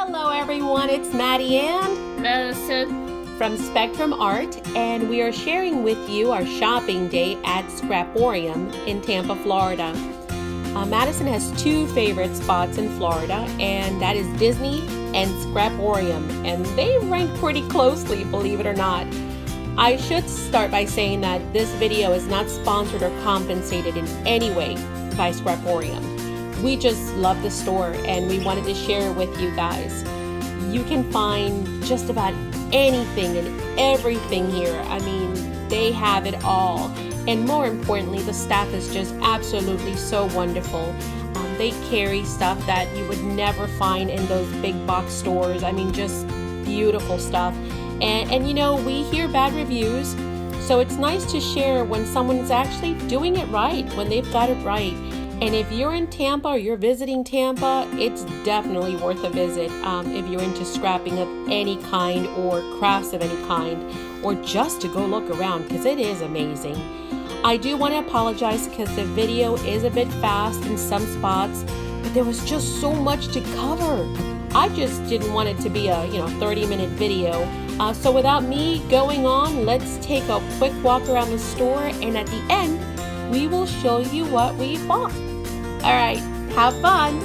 Hello everyone, it's Maddie and Madison from Spectrum Art, and we are sharing with you our shopping day at Scraporium in Tampa, Florida. Madison has two favorite spots in Florida, and that is Disney and Scraporium, and they rank pretty closely, believe it or not. I should start by saying that this video is not sponsored or compensated in any way by Scraporium. We just love the store and we wanted to share with you guys. You can find just about anything and everything here. I mean, they have it all. And more importantly, the staff is just absolutely so wonderful. They carry stuff that you would never find in those big box stores. I mean, just beautiful stuff. And you know, we hear bad reviews, so it's nice to share when someone's actually doing it right, when they've got it right. And if you're in Tampa or you're visiting Tampa, it's definitely worth a visit if you're into scrapping of any kind or crafts of any kind, or just to go look around, because it is amazing. I do want to apologize because the video is a bit fast in some spots, but there was just so much to cover. I just didn't want it to be a 30-minute video. So without me going on, let's take a quick walk around the store, and at the end, we will show you what we bought. All right, have fun.